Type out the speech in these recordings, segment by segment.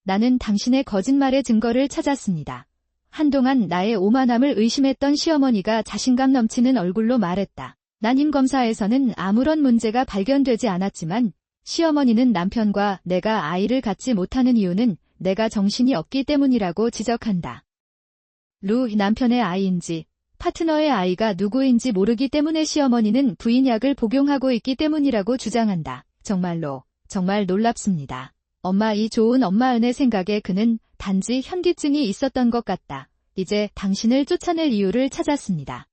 나는 당신의 거짓말의 증거를 찾았습니다. 한동안 나의 오만함을 의심했던 시어머니가 자신감 넘치는 얼굴로 말했다. 난임 검사에서는 아무런 문제가 발견되지 않았지만 시어머니는 남편과 내가 아이를 갖지 못하는 이유는 내가 정신이 없기 때문이라고 지적한다. 루 남편의 아이인지 파트너의 아이가 누구인지 모르기 때문에 시어머니는 부인약을 복용하고 있기 때문이라고 주장한다. 정말 놀랍습니다. 이 좋은 엄마 은혜 생각에 그는 단지 현기증이 있었던 것 같다. 이제 당신을 쫓아낼 이유를 찾았습니다.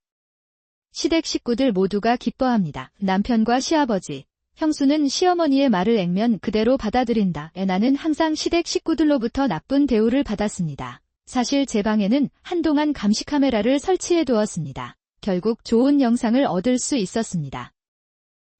시댁 식구들 모두가 기뻐합니다. 남편과 시아버지, 형수는 시어머니의 말을 액면 그대로 받아들인다. 나는 항상 시댁 식구들로부터 나쁜 대우를 받았습니다. 사실 제 방에는 한동안 감시 카메라를 설치해 두었습니다. 결국 좋은 영상을 얻을 수 있었습니다.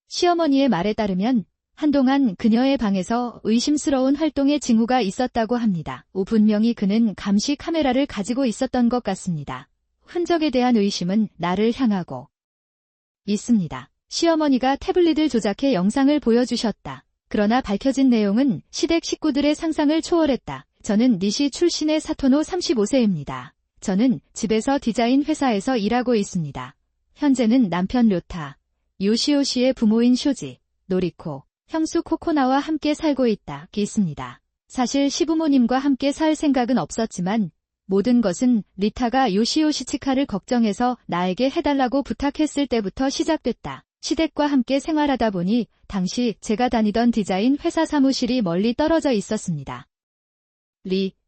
시어머니의 말에 따르면 한동안 그녀의 방에서 의심스러운 활동의 징후가 있었다고 합니다. 분명히 그는 감시 카메라를 가지고 있었던 것 같습니다. 흔적에 대한 의심은 나를 향하고 있습니다. 시어머니가 태블릿을 조작해 영상을 보여주셨다. 그러나 밝혀진 내용은 시댁 식구들의 상상을 초월했다. 저는 니시 출신의 사토노 35세입니다. 저는 집에서 디자인 회사에서 일하고 있습니다. 현재는 남편 료타, 요시오 씨의 부모인 쇼지, 노리코, 형수 코코나와 함께 살고 있습니다. 사실 시부모님과 함께 살 생각은 없었지만 모든 것은 리타가 요시오 시치카를 걱정해서 나에게 해달라고 부탁했을 때부터 시작됐다. 시댁과 함께 생활하다 보니 당시 제가 다니던 디자인 회사 사무실이 멀리 떨어져 있었습니다.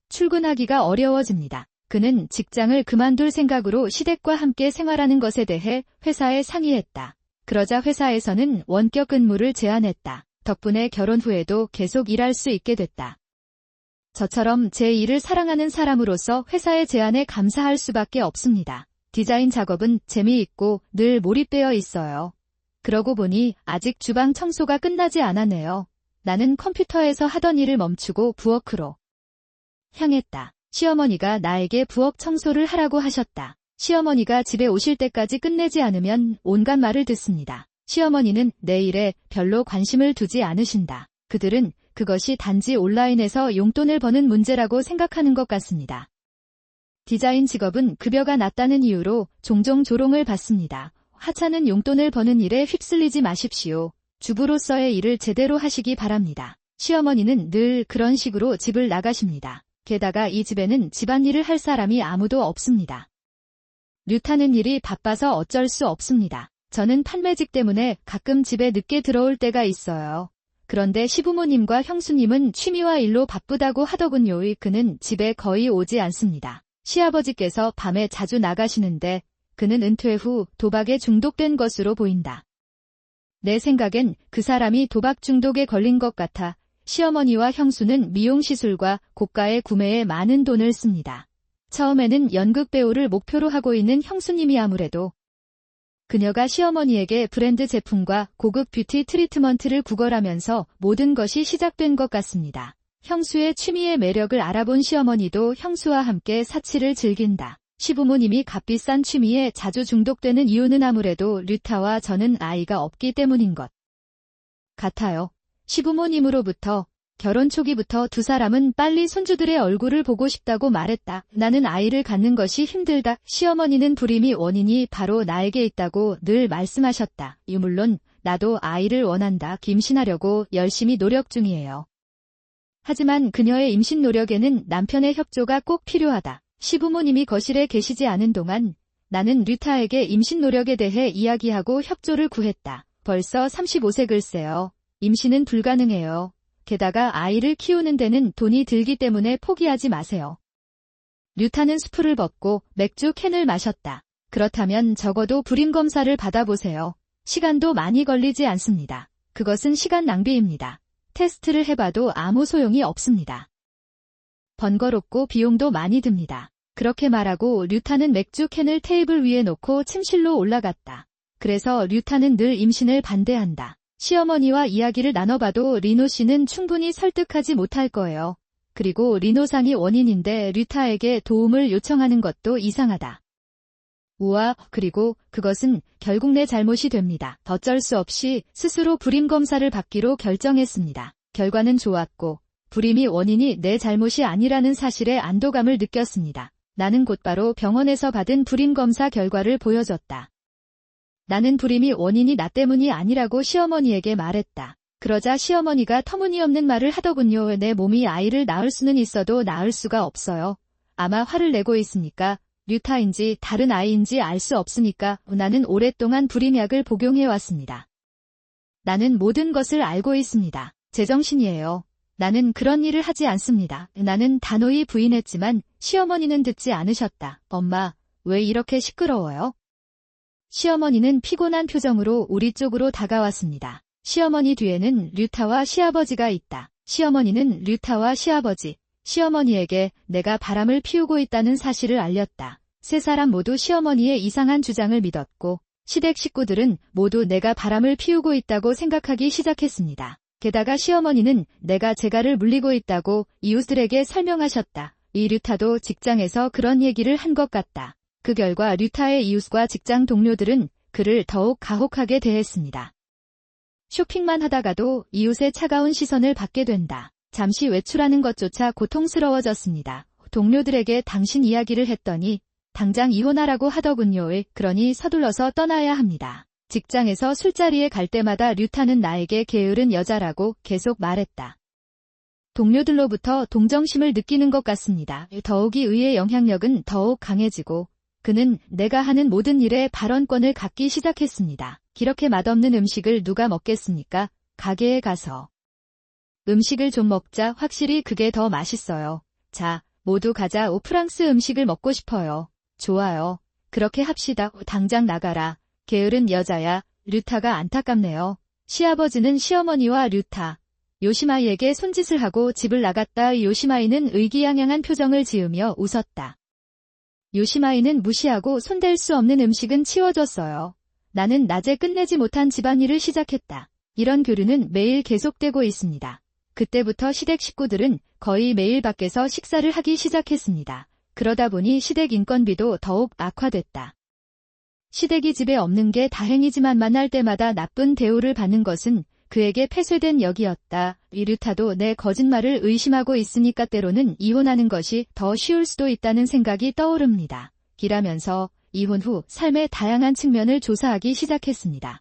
출근하기가 어려워집니다. 그는 직장을 그만둘 생각으로 시댁과 함께 생활하는 것에 대해 회사에 상의했다. 그러자 회사에서는 원격 근무를 제안했다. 덕분에 결혼 후에도 계속 일할 수 있게 됐다. 저처럼 제 일을 사랑하는 사람으로서 회사의 제안에 감사할 수밖에 없습니다. 디자인 작업은 재미있고 늘 몰입되어 있어요. 그러고 보니 아직 주방 청소가 끝나지 않았네요. 나는 컴퓨터에서 하던 일을 멈추고 부엌으로 향했다. 시어머니가 나에게 부엌 청소를 하라고 하셨다. 시어머니가 집에 오실 때까지 끝내지 않으면 온갖 말을 듣습니다. 시어머니는 내 일에 별로 관심을 두지 않으신다. 그들은 그것이 단지 온라인에서 용돈을 버는 문제라고 생각하는 것 같습니다. 디자인 직업은 급여가 낮다는 이유로 종종 조롱을 받습니다. 하찮은 용돈을 버는 일에 휩쓸리지 마십시오. 주부로서의 일을 제대로 하시기 바랍니다. 시어머니는 늘 그런 식으로 집을 나가십니다. 게다가 이 집에는 집안일을 할 사람이 아무도 없습니다. 류타는 일이 바빠서 어쩔 수 없습니다. 저는 판매직 때문에 가끔 집에 늦게 들어올 때가 있어요. 그런데 시부모님과 형수님은 취미와 일로 바쁘다고 하더군요. 그는 집에 거의 오지 않습니다. 시아버지께서 밤에 자주 나가시는데 그는 은퇴 후 도박에 중독된 것으로 보인다. 내 생각엔 그 사람이 도박 중독에 걸린 것 같아. 시어머니와 형수는 미용시술과 고가의 구매에 많은 돈을 씁니다. 처음에는 연극 배우를 목표로 하고 있는 형수님이 아무래도 그녀가 시어머니에게 브랜드 제품과 고급 뷰티 트리트먼트를 구걸하면서 모든 것이 시작된 것 같습니다. 형수의 취미의 매력을 알아본 시어머니도 형수와 함께 사치를 즐긴다. 시부모님이 값비싼 취미에 자주 중독되는 이유는 아무래도 류타와 저는 아이가 없기 때문인 것 같아요. 시부모님으로부터 결혼 초기부터 두 사람은 빨리 손주들의 얼굴을 보고 싶다고 말했다. 나는 아이를 갖는 것이 힘들다. 시어머니는 불임이 원인이 바로 나에게 있다고 늘 말씀하셨다. 물론 나도 아이를 원한다. 임신하려고 열심히 노력 중이에요. 하지만 그녀의 임신 노력에는 남편의 협조가 꼭 필요하다. 시부모님이 거실에 계시지 않은 동안 나는 류타에게 임신 노력에 대해 이야기하고 협조를 구했다. 벌써 35세 글쎄요. 임신은 불가능해요. 게다가 아이를 키우는 데는 돈이 들기 때문에 포기하지 마세요. 류타는 수프를 벗고 맥주 캔을 마셨다. 그렇다면 적어도 불임 검사를 받아보세요. 시간도 많이 걸리지 않습니다. 그것은 시간 낭비입니다. 테스트를 해봐도 아무 소용이 없습니다. 번거롭고 비용도 많이 듭니다. 그렇게 말하고 류타는 맥주 캔을 테이블 위에 놓고 침실로 올라갔다. 그래서 류타는 늘 임신을 반대한다. 시어머니와 이야기를 나눠봐도 리노 씨는 충분히 설득하지 못할 거예요. 그리고 리노상이 원인인데 류타에게 도움을 요청하는 것도 이상하다. 우와, 그리고 그것은 결국 내 잘못이 됩니다. 어쩔 수 없이 스스로 불임 검사를 받기로 결정했습니다. 결과는 좋았고 불임이 원인이 내 잘못이 아니라는 사실에 안도감을 느꼈습니다. 나는 곧바로 병원에서 받은 불임 검사 결과를 보여줬다. 나는 불임이 원인이 나 때문이 아니라고 시어머니에게 말했다. 그러자 시어머니가 터무니없는 말을 하더군요. 내 몸이 아이를 낳을 수는 있어도 낳을 수가 없어요. 아마 화를 내고 있으니까 류타인지 다른 아이인지 알 수 없으니까 나는 오랫동안 불임약을 복용해왔습니다. 나는 모든 것을 알고 있습니다. 제정신이에요. 나는 그런 일을 하지 않습니다. 나는 단호히 부인했지만 시어머니는 듣지 않으셨다. 엄마, 왜 이렇게 시끄러워요? 시어머니는 피곤한 표정으로 우리 쪽으로 다가왔습니다. 시어머니 뒤에는 류타와 시아버지가 있다. 시어머니는 류타와 시아버지, 시어머니에게 내가 바람을 피우고 있다는 사실을 알렸다. 세 사람 모두 시어머니의 이상한 주장을 믿었고 시댁 식구들은 모두 내가 바람을 피우고 있다고 생각하기 시작했습니다. 게다가 시어머니는 내가 재갈을 물리고 있다고 이웃들에게 설명하셨다. 이 류타도 직장에서 그런 얘기를 한 것 같다. 그 결과 류타의 이웃과 직장 동료들은 그를 더욱 가혹하게 대했습니다. 쇼핑만 하다가도 이웃의 차가운 시선을 받게 된다. 잠시 외출하는 것조차 고통스러워졌습니다. 동료들에게 당신 이야기를 했더니 당장 이혼하라고 하더군요. 그러니 서둘러서 떠나야 합니다. 직장에서 술자리에 갈 때마다 류타는 나에게 게으른 여자라고 계속 말했다. 동료들로부터 동정심을 느끼는 것 같습니다. 더욱이 의의 영향력은 더욱 강해지고 그는 내가 하는 모든 일에 발언권을 갖기 시작했습니다. 이렇게 맛없는 음식을 누가 먹겠습니까? 가게에 가서. 음식을 좀 먹자. 확실히 그게 더 맛있어요. 자, 모두 가자. 프랑스 음식을 먹고 싶어요. 좋아요. 그렇게 합시다. 당장 나가라. 게으른 여자야. 류타가 안타깝네요. 시아버지는 시어머니와 류타, 요시마이에게 손짓을 하고 집을 나갔다. 요시마이는 의기양양한 표정을 지으며 웃었다. 요시마이는 무시하고 손댈 수 없는 음식은 치워줬어요. 나는 낮에 끝내지 못한 집안일을 시작했다. 이런 교류는 매일 계속되고 있습니다. 그때부터 시댁 식구들은 거의 매일 밖에서 식사를 하기 시작했습니다. 그러다 보니 시댁 인건비도 더욱 악화됐다. 시댁이 집에 없는 게 다행이지만 만날 때마다 나쁜 대우를 받는 것은 그에게 폐쇄된 역이었다. 류타도 내 거짓말을 의심하고 있으니까 때로는 이혼하는 것이 더 쉬울 수도 있다는 생각이 떠오릅니다. 이라면서 이혼 후 삶의 다양한 측면을 조사하기 시작했습니다.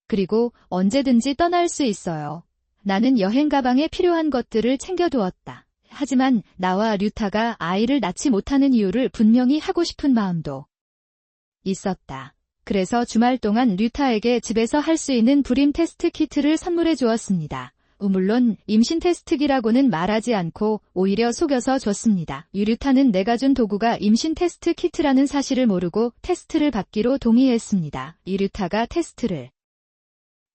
그리고 언제든지 떠날 수 있어요. 나는 여행 가방에 필요한 것들을 챙겨두었다. 하지만 나와 류타가 아이를 낳지 못하는 이유를 분명히 하고 싶은 마음도 있었다. 그래서 주말 동안 류타에게 집에서 할 수 있는 불임 테스트 키트를 선물해 주었습니다. 물론 임신 테스트기라고는 말하지 않고 오히려 속여서 줬습니다. 류타는 내가 준 도구가 임신 테스트 키트라는 사실을 모르고 테스트를 받기로 동의했습니다. 류타가 테스트를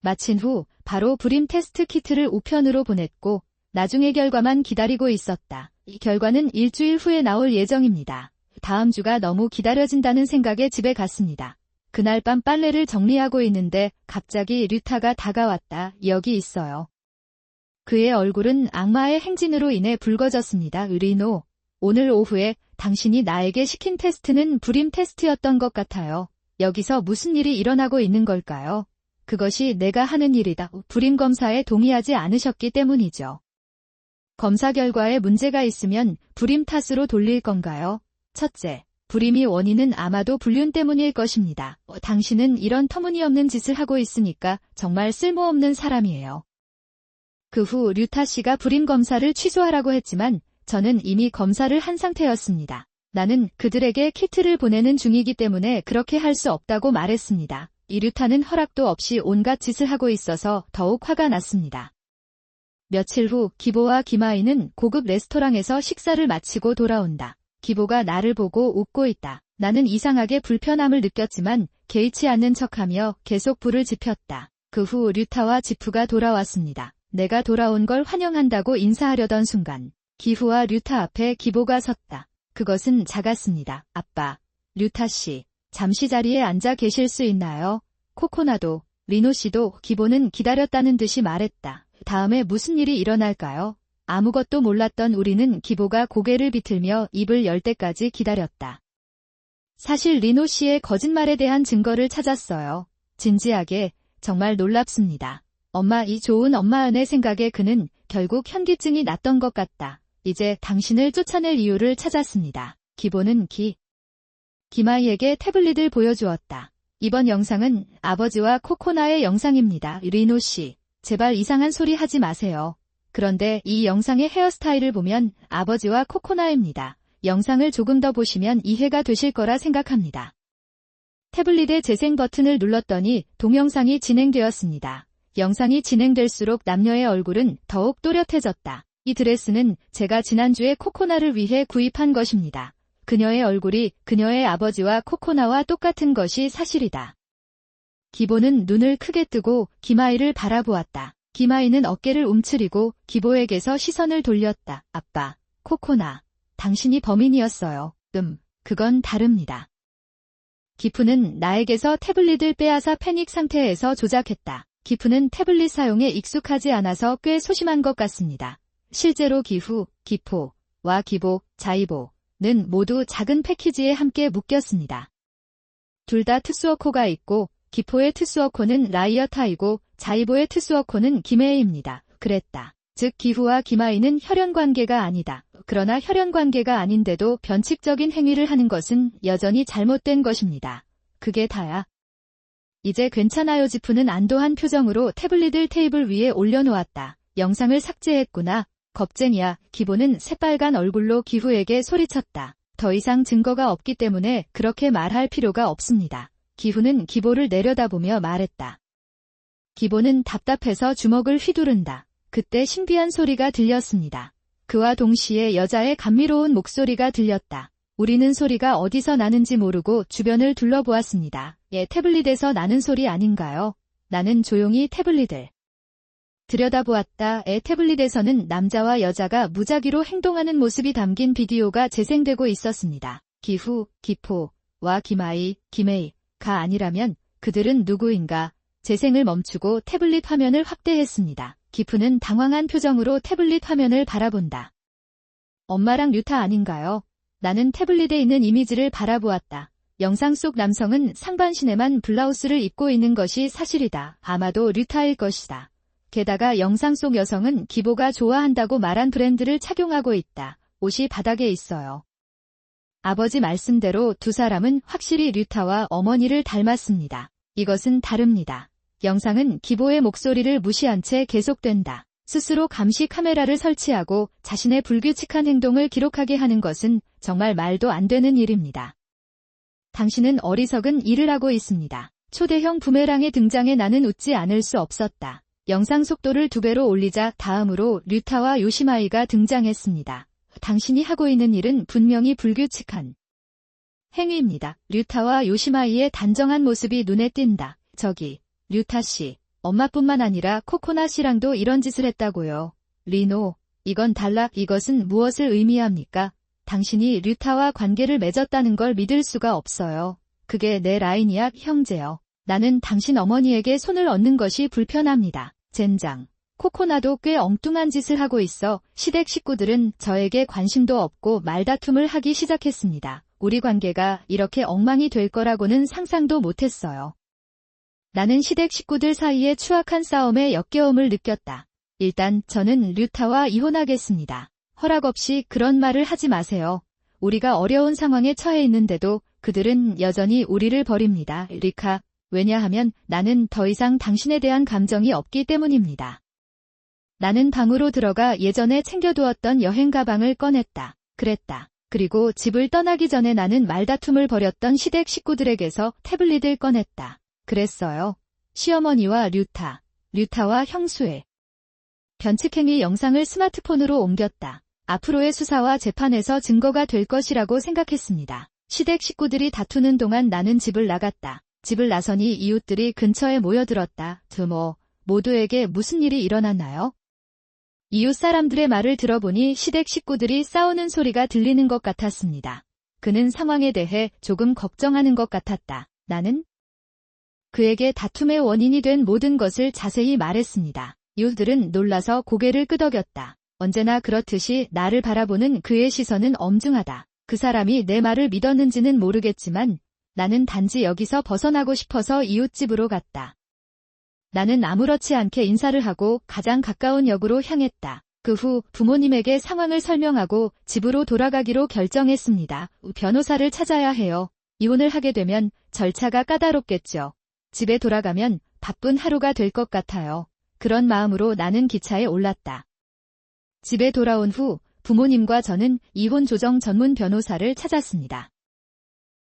마친 후 바로 불임 테스트 키트를 우편으로 보냈고 나중의 결과만 기다리고 있었다. 이 결과는 일주일 후에 나올 예정입니다. 다음 주가 너무 기다려진다는 생각에 집에 갔습니다. 그날 밤 빨래를 정리하고 있는데 갑자기 류타가 다가왔다. 여기 있어요. 그의 얼굴은 악마의 행진으로 인해 붉어졌습니다. 리노, 오늘 오후에 당신이 나에게 시킨 테스트는 불임 테스트였던 것 같아요. 여기서 무슨 일이 일어나고 있는 걸까요? 그것이 내가 하는 일이다. 불임 검사에 동의하지 않으셨기 때문이죠. 검사 결과에 문제가 있으면 불임 탓으로 돌릴 건가요? 첫째, 불임이 원인은 아마도 불륜 때문일 것입니다. 당신은 이런 터무니없는 짓을 하고 있으니까 정말 쓸모없는 사람이에요. 그 후 류타 씨가 불임 검사를 취소하라고 했지만 저는 이미 검사를 한 상태였습니다. 나는 그들에게 키트를 보내는 중이기 때문에 그렇게 할 수 없다고 말했습니다. 이 류타는 허락도 없이 온갖 짓을 하고 있어서 더욱 화가 났습니다. 며칠 후 기보와 김아이는 고급 레스토랑에서 식사를 마치고 돌아온다. 기보가 나를 보고 웃고 있다. 나는 이상하게 불편함을 느꼈지만 개의치 않는 척하며 계속 불을 지폈다. 그 후 류타와 지프가 돌아왔습니다. 내가 돌아온 걸 환영한다고 인사하려던 순간 기후와 류타 앞에 기보가 섰다. 그것은 작았습니다. 아빠, 류타 씨, 잠시 자리에 앉아 계실 수 있나요? 코코나도, 리노 씨도 기보는 기다렸다는 듯이 말했다. 다음에 무슨 일이 일어날까요? 아무것도 몰랐던 우리는 기보가 고개를 비틀며 입을 열 때까지 기다렸다. 사실 리노 씨의 거짓말에 대한 증거를 찾았어요. 진지하게, 정말 놀랍습니다. 엄마, 이 좋은 엄마은의 생각에 그는 결국 현기증이 났던 것 같다. 이제 당신을 쫓아낼 이유를 찾았습니다. 기보는 김아이에게 태블릿을 보여주었다. 이번 영상은 아버지와 코코나의 영상입니다. 리노 씨, 제발 이상한 소리 하지 마세요. 그런데 이 영상의 헤어스타일을 보면 아버지와 코코나입니다. 영상을 조금 더 보시면 이해가 되실 거라 생각합니다. 태블릿의 재생 버튼을 눌렀더니 동영상이 진행되었습니다. 영상이 진행될수록 남녀의 얼굴은 더욱 또렷해졌다. 이 드레스는 제가 지난주에 코코나를 위해 구입한 것입니다. 그녀의 얼굴이 그녀의 아버지와 코코나와 똑같은 것이 사실이다. 기보는 눈을 크게 뜨고 김아이를 바라보았다. 김아이는 어깨를 움츠리고 기보에게서 시선을 돌렸다. 아빠, 코코나, 당신이 범인이었어요. 그건 다릅니다. 기프는 나에게서 태블릿을 빼앗아 패닉 상태에서 조작했다. 기프는 태블릿 사용에 익숙하지 않아서 꽤 소심한 것 같습니다. 실제로 기포와 기보, 자이보는 모두 작은 패키지에 함께 묶였습니다. 둘 다 특수어코가 있고 기포의 특수어코는 라이어타이고 자이보의 특수어코는 김혜입니다. 그랬다. 즉 기후와 김아이는 혈연관계가 아니다. 그러나 혈연관계가 아닌데도 변칙적인 행위를 하는 것은 여전히 잘못된 것입니다. 그게 다야. 이제 괜찮아요. 지프는 안도한 표정으로 태블릿을 테이블 위에 올려놓았다. 영상을 삭제했구나. 겁쟁이야. 기보는 새빨간 얼굴로 기후에게 소리쳤다. 더 이상 증거가 없기 때문에 그렇게 말할 필요가 없습니다. 기후는 기보를 내려다보며 말했다. 기보는 답답해서 주먹을 휘두른다. 그때 신비한 소리가 들렸습니다. 그와 동시에 여자의 감미로운 목소리가 들렸다. 우리는 소리가 어디서 나는지 모르고 주변을 둘러보았습니다. 태블릿에서 나는 소리 아닌가요? 나는 조용히 태블릿을 들여다보았다. 태블릿에서는 남자와 여자가 무작위로 행동하는 모습이 담긴 비디오가 재생되고 있었습니다. 기포와 김아이가 아니라면 그들은 누구인가? 재생을 멈추고 태블릿 화면을 확대했습니다. 기프는 당황한 표정으로 태블릿 화면을 바라본다. 엄마랑 류타 아닌가요? 나는 태블릿에 있는 이미지를 바라보았다. 영상 속 남성은 상반신에만 블라우스를 입고 있는 것이 사실이다. 아마도 류타일 것이다. 게다가 영상 속 여성은 기보가 좋아한다고 말한 브랜드를 착용하고 있다. 옷이 바닥에 있어요. 아버지 말씀대로 두 사람은 확실히 류타와 어머니를 닮았습니다. 이것은 다릅니다. 영상은 기보의 목소리를 무시한 채 계속된다. 스스로 감시 카메라를 설치하고 자신의 불규칙한 행동을 기록하게 하는 것은 정말 말도 안 되는 일입니다. 당신은 어리석은 일을 하고 있습니다. 초대형 부메랑의 등장에 나는 웃지 않을 수 없었다. 영상 속도를 2배로 올리자 다음으로 류타와 요시마이가 등장했습니다. 당신이 하고 있는 일은 분명히 불규칙한 행위입니다. 류타와 요시마이의 단정한 모습이 눈에 띈다. 저기, 류타 씨, 엄마뿐만 아니라 코코나 씨랑도 이런 짓을 했다고요. 리노, 이건 이것은 무엇을 의미합니까? 당신이 류타와 관계를 맺었다는 걸 믿을 수가 없어요. 그게 내 라인이야, 형제요. 나는 당신 어머니에게 손을 얹는 것이 불편합니다. 젠장. 코코나도 꽤 엉뚱한 짓을 하고 있어. 시댁 식구들은 저에게 관심도 없고 말다툼을 하기 시작했습니다. 우리 관계가 이렇게 엉망이 될 거라고는 상상도 못했어요. 나는 시댁 식구들 사이에 추악한 싸움에 역겨움을 느꼈다. 일단 저는 류타와 이혼하겠습니다. 허락 없이 그런 말을 하지 마세요. 우리가 어려운 상황에 처해 있는데도 그들은 여전히 우리를 버립니다. 리카, 왜냐하면 나는 더 이상 당신에 대한 감정이 없기 때문입니다. 나는 방으로 들어가 예전에 챙겨두었던 여행 가방을 꺼냈다. 그랬다. 그리고 집을 떠나기 전에 나는 말다툼을 벌였던 시댁 식구들에게서 태블릿을 꺼냈다. 그랬어요. 시어머니와 류타와 형수의 변칙행위 영상을 스마트폰으로 옮겼다. 앞으로의 수사와 재판에서 증거가 될 것이라고 생각했습니다. 시댁 식구들이 다투는 동안 나는 집을 나갔다. 집을 나서니 이웃들이 근처에 모여들었다. 모두에게 무슨 일이 일어났나요? 이웃 사람들의 말을 들어보니 시댁 식구들이 싸우는 소리가 들리는 것 같았습니다. 그는 상황에 대해 조금 걱정하는 것 같았다. 나는 그에게 다툼의 원인이 된 모든 것을 자세히 말했습니다. 이웃들은 놀라서 고개를 끄덕였다. 언제나 그렇듯이 나를 바라보는 그의 시선은 엄중하다. 그 사람이 내 말을 믿었는지는 모르겠지만 나는 단지 여기서 벗어나고 싶어서 이웃집으로 갔다. 나는 아무렇지 않게 인사를 하고 가장 가까운 역으로 향했다. 그 후 부모님에게 상황을 설명하고 집으로 돌아가기로 결정했습니다. 변호사를 찾아야 해요. 이혼을 하게 되면 절차가 까다롭겠죠. 집에 돌아가면 바쁜 하루가 될 것 같아요. 그런 마음으로 나는 기차에 올랐다. 집에 돌아온 후 부모님과 저는 이혼 조정 전문 변호사를 찾았습니다.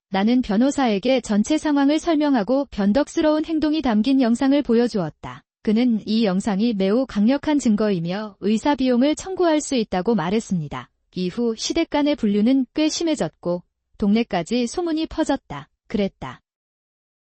나는 변호사에게 전체 상황을 설명하고 변덕스러운 행동이 담긴 영상을 보여주었다. 그는 이 영상이 매우 강력한 증거이며 의사 비용을 청구할 수 있다고 말했습니다. 이후 시댁 간의 분류는 꽤 심해졌고 동네까지 소문이 퍼졌다. 그랬다.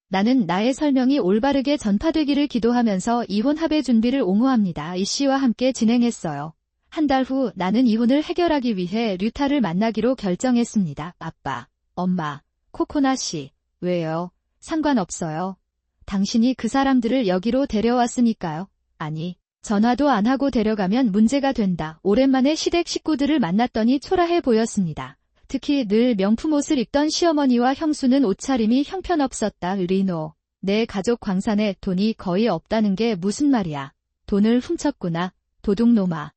나는 나의 설명이 올바르게 전파되기를 기도하면서 이혼 합의 준비를 옹호합니다. 이 씨와 함께 진행했어요. 한 달 후 나는 이혼을 해결하기 위해 류타를 만나기로 결정했습니다. 아빠, 엄마, 코코나 씨, 왜요? 상관없어요. 당신이 그 사람들을 여기로 데려왔으니까요. 아니, 전화도 안 하고 데려가면 문제가 된다. 오랜만에 시댁 식구들을 만났더니 초라해 보였습니다. 특히 늘 명품 옷을 입던 시어머니와 형수는 옷차림이 형편없었다. 리노, 내 가족 광산에 돈이 거의 없다는 게 무슨 말이야. 돈을 훔쳤구나. 도둑놈아.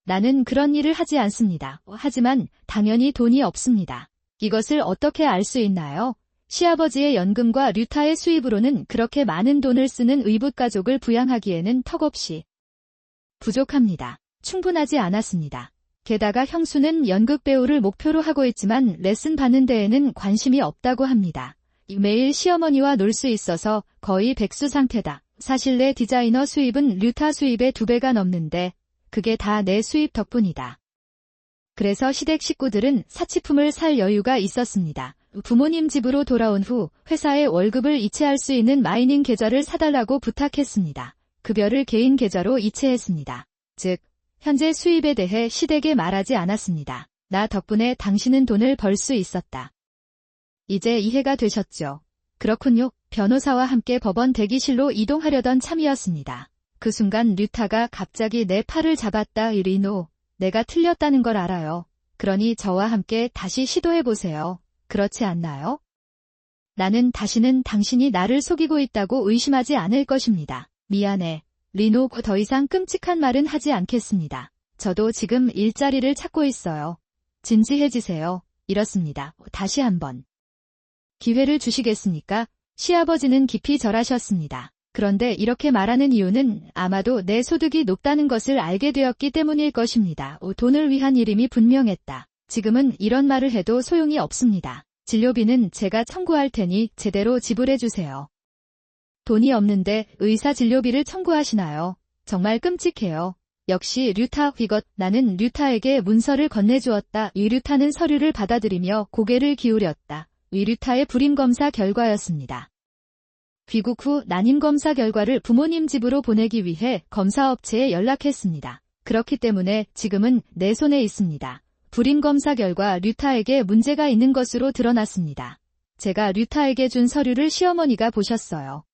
나는 그런 일을 하지 않습니다. 하지만 당연히 돈이 없습니다. 이것을 어떻게 알 수 있나요? 시아버지의 연금과 류타의 수입으로는 그렇게 많은 돈을 쓰는 의붓가족을 부양하기에는 턱없이 부족합니다. 충분하지 않았습니다. 게다가 형수는 연극 배우를 목표로 하고 있지만 레슨 받는 데에는 관심이 없다고 합니다. 매일 시어머니와 놀 수 있어서 거의 백수 상태다. 사실 내 디자이너 수입은 류타 수입의 2배가 넘는데 그게 다 내 수입 덕분이다. 그래서 시댁 식구들은 사치품을 살 여유가 있었습니다. 부모님 집으로 돌아온 후 회사에 월급을 이체할 수 있는 마이닝 계좌를 사달라고 부탁했습니다. 급여를 개인 계좌로 이체했습니다. 즉, 현재 수입에 대해 시댁에 말하지 않았습니다. 나 덕분에 당신은 돈을 벌 수 있었다. 이제 이해가 되셨죠? 그렇군요. 변호사와 함께 법원 대기실로 이동하려던 참이었습니다. 그 순간 류타가 갑자기 내 팔을 잡았다. 리노, 내가 틀렸다는 걸 알아요. 그러니 저와 함께 다시 시도해보세요. 그렇지 않나요? 나는 다시는 당신이 나를 속이고 있다고 의심하지 않을 것입니다. 미안해. 리노, 더 이상 끔찍한 말은 하지 않겠습니다. 저도 지금 일자리를 찾고 있어요. 진지해지세요. 이렇습니다. 다시 한번. 기회를 주시겠습니까? 시아버지는 깊이 절하셨습니다. 그런데 이렇게 말하는 이유는 아마도 내 소득이 높다는 것을 알게 되었기 때문일 것입니다. 돈을 위한 일임이 분명했다. 지금은 이런 말을 해도 소용이 없습니다. 진료비는 제가 청구할 테니 제대로 지불해 주세요. 돈이 없는데 의사 진료비를 청구하시나요? 정말 끔찍해요. 역시 류타 휘것. 나는 류타에게 문서를 건네주었다. 류타는 서류를 받아들이며 고개를 기울였다. 류타의 불임검사 결과였습니다. 귀국 후 난임검사 결과를 부모님 집으로 보내기 위해 검사업체에 연락했습니다. 그렇기 때문에 지금은 내 손에 있습니다. 불임검사 결과 류타에게 문제가 있는 것으로 드러났습니다. 제가 류타에게 준 서류를 시어머니가 보셨어요.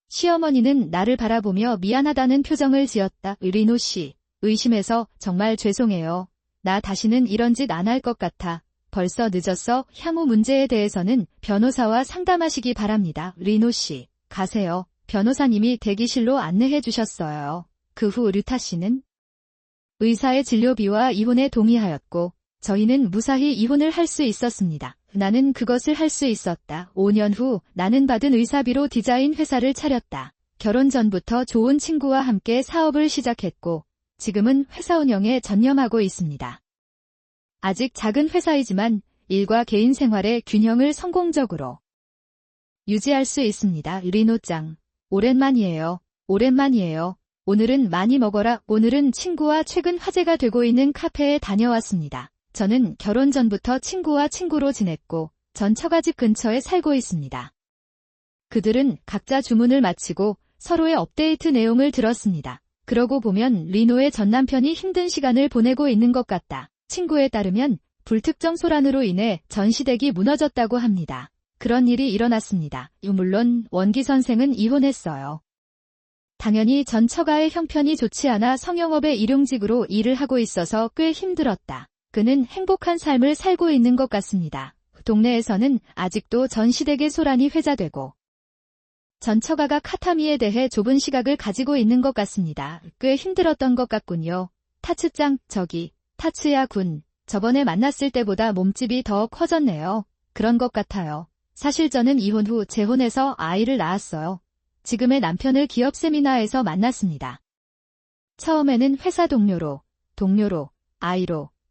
시어머니는 나를 바라보며 미안하다는 표정을 지었다. 리노 씨, 의심해서 정말 죄송해요. 나 다시는 이런 짓 안 할 것 같아. 벌써 늦었어. 향후 문제에 대해서는 변호사와 상담하시기 바랍니다. 리노 씨, 가세요. 변호사님이 대기실로 안내해 주셨어요. 그 후 류타 씨는 의사의 진료비와 이혼에 동의하였고 저희는 무사히 이혼을 할 수 있었습니다. 나는 그것을 할 수 있었다. 5년 후 나는 받은 의사비로 디자인 회사를 차렸다. 결혼 전부터 좋은 친구와 함께 사업을 시작했고 지금은 회사 운영에 전념하고 있습니다. 아직 작은 회사이지만 일과 개인 생활의 균형을 성공적으로 유지할 수 있습니다. 리노짱, 오랜만이에요. 오랜만이에요. 오늘은 많이 먹어라. 오늘은 친구와 최근 화제가 되고 있는 카페에 다녀왔습니다. 저는 결혼 전부터 친구와 친구로 지냈고 전 처가집 근처에 살고 있습니다. 그들은 각자 주문을 마치고 서로의 업데이트 내용을 들었습니다. 그러고 보면 리노의 전남편이 힘든 시간을 보내고 있는 것 같다. 친구에 따르면 불특정 소란으로 인해 전 시댁이 무너졌다고 합니다. 그런 일이 일어났습니다. 물론 원기 선생은 이혼했어요. 당연히 전 처가의 형편이 좋지 않아 성형업의 일용직으로 일을 하고 있어서 꽤 힘들었다. 그는 행복한 삶을 살고 있는 것 같습니다. 동네에서는 아직도 전 시댁의 소란이 회자되고 전 처가가 카타미에 대해 좁은 시각을 가지고 있는 것 같습니다. 꽤 힘들었던 것 같군요. 타츠짱, 타츠야 군, 저번에 만났을 때보다 몸집이 더 커졌네요. 그런 것 같아요. 사실 저는 이혼 후 재혼해서 아이를 낳았어요. 지금의 남편을 기업 세미나에서 만났습니다. 처음에는 회사 동료로,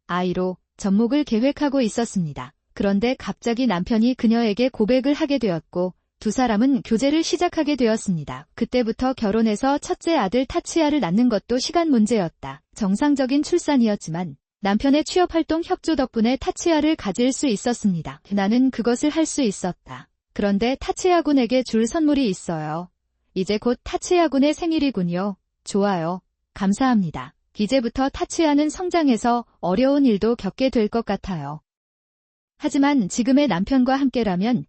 아이로 접목을 계획하고 있었습니다. 그런데 갑자기 남편이 그녀에게 고백을 하게 되었고 두 사람은 교제를 시작하게 되었습니다. 그때부터 결혼해서 첫째 아들 타츠야를 낳는 것도 시간 문제였다. 정상적인 출산이었지만 남편의 취업활동 협조 덕분에 타츠야를 가질 수 있었습니다. 나는 그것을 할 수 있었다. 그런데 타츠야 군에게 줄 선물이 있어요. 이제 곧 타츠야 군의 생일이군요. 좋아요. 감사합니다. 이제부터 타츠야는 성장해서 어려운 일도 겪게 될 것 같아요. 하지만 지금의 남편과 함께라면